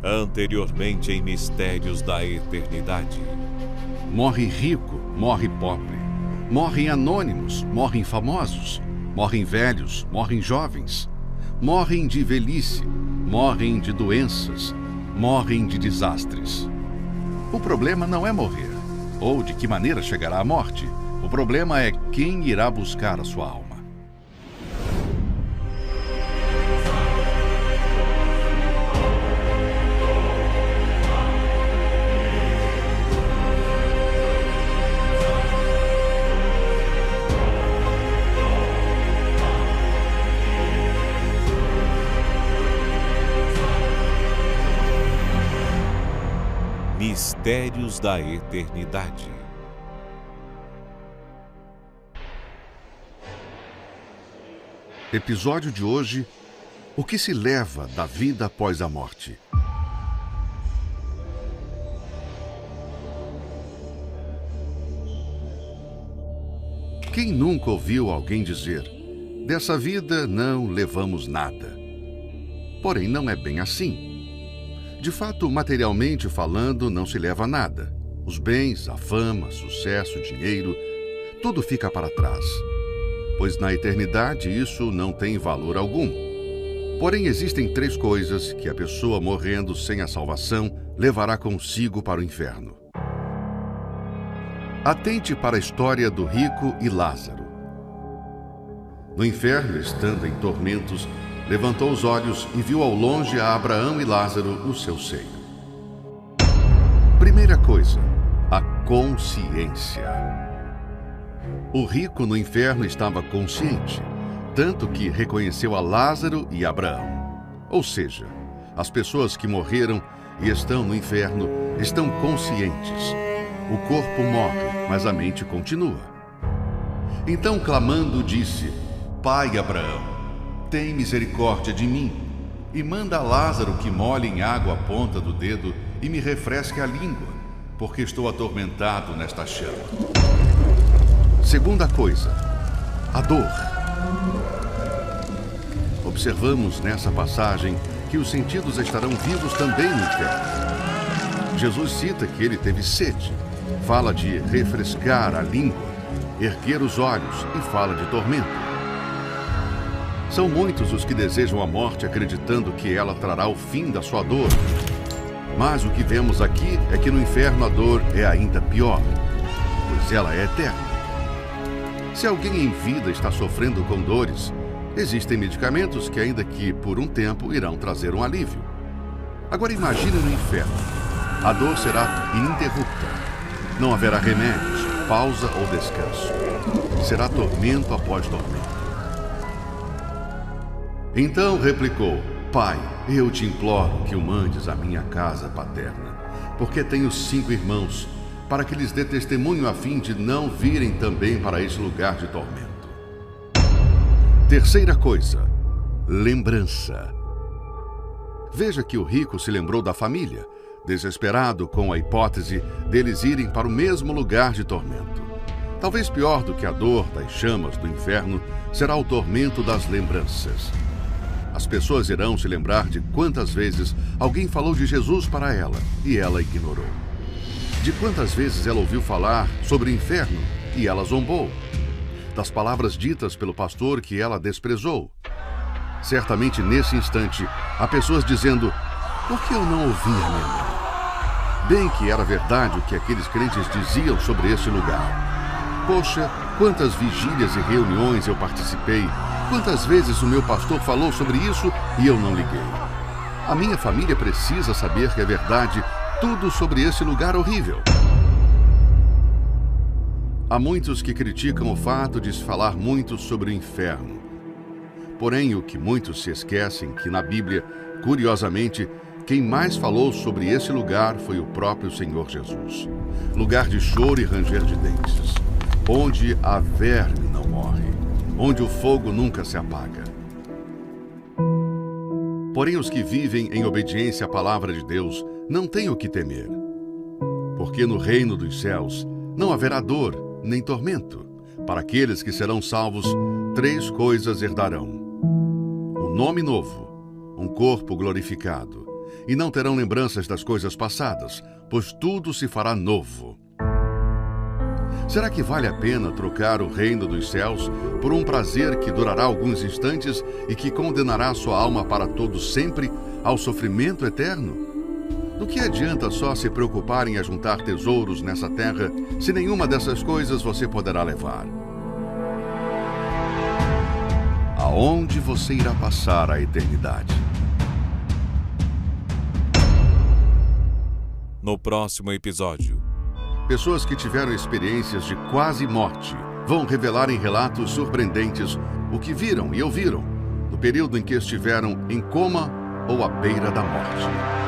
Anteriormente em Mistérios da Eternidade. Morre rico, morre pobre. Morrem anônimos, morrem famosos. Morrem velhos, morrem jovens. Morrem de velhice, morrem de doenças, morrem de desastres. O problema não é morrer, ou de que maneira chegará a morte. O problema é quem irá buscar a sua alma. Mistérios da Eternidade. Episódio de hoje: o que se leva da vida após a morte? Quem nunca ouviu alguém dizer: dessa vida não levamos nada? Porém, não é bem assim. De fato, materialmente falando, não se leva nada. Os bens, a fama, sucesso, dinheiro, tudo fica para trás. Pois na eternidade isso não tem valor algum. Porém, existem 3 coisas que a pessoa morrendo sem a salvação levará consigo para o inferno. Atente para a história do rico e Lázaro. No inferno, estando em tormentos, levantou os olhos e viu ao longe a Abraão e Lázaro no seu seio. Primeira coisa, a consciência. O rico no inferno estava consciente, tanto que reconheceu a Lázaro e Abraão. Ou seja, as pessoas que morreram e estão no inferno estão conscientes. O corpo morre, mas a mente continua. Então, clamando, disse: Pai Abraão, tem misericórdia de mim, e manda a Lázaro que molhe em água a ponta do dedo e me refresque a língua, porque estou atormentado nesta chama. Segunda coisa, a dor. Observamos nessa passagem que os sentidos estarão vivos também no inferno. Jesus cita que ele teve sede, fala de refrescar a língua, erguer os olhos e fala de tormento. São muitos os que desejam a morte acreditando que ela trará o fim da sua dor. Mas o que vemos aqui é que no inferno a dor é ainda pior, pois ela é eterna. Se alguém em vida está sofrendo com dores, existem medicamentos que, ainda que por um tempo, irão trazer um alívio. Agora imagine no inferno. A dor será ininterrupta. Não haverá remédios, pausa ou descanso. Será tormento após tormento. Então replicou: Pai, eu te imploro que o mandes à minha casa paterna, porque tenho 5 irmãos, para que lhes dê testemunho a fim de não virem também para esse lugar de tormento. Terceira coisa, lembrança. Veja que o rico se lembrou da família, desesperado com a hipótese deles irem para o mesmo lugar de tormento. Talvez pior do que a dor das chamas do inferno será o tormento das lembranças. As pessoas irão se lembrar de quantas vezes alguém falou de Jesus para ela e ela ignorou. De quantas vezes ela ouviu falar sobre o inferno e ela zombou. Das palavras ditas pelo pastor que ela desprezou. Certamente nesse instante, há pessoas dizendo: por que eu não ouvi a minha mãe? Bem que era verdade o que aqueles crentes diziam sobre esse lugar. Poxa, quantas vigílias e reuniões eu participei. Quantas vezes o meu pastor falou sobre isso e eu não liguei. A minha família precisa saber que é verdade tudo sobre esse lugar horrível. Há muitos que criticam o fato de se falar muito sobre o inferno. Porém, o que muitos se esquecem que na Bíblia, curiosamente, quem mais falou sobre esse lugar foi o próprio Senhor Jesus. Lugar de choro e ranger de dentes, onde a verme não morre, onde o fogo nunca se apaga. Porém, os que vivem em obediência à palavra de Deus não têm o que temer. Porque no reino dos céus não haverá dor nem tormento. Para aqueles que serão salvos, 3 coisas herdarão: um nome novo, um corpo glorificado e não terão lembranças das coisas passadas, pois tudo se fará novo. Será que vale a pena trocar o reino dos céus por um prazer que durará alguns instantes e que condenará sua alma para todo sempre ao sofrimento eterno? Do que adianta só se preocupar em ajuntar tesouros nessa terra, se nenhuma dessas coisas você poderá levar? Aonde você irá passar a eternidade? No próximo episódio. Pessoas que tiveram experiências de quase morte vão revelar em relatos surpreendentes o que viram e ouviram no período em que estiveram em coma ou à beira da morte.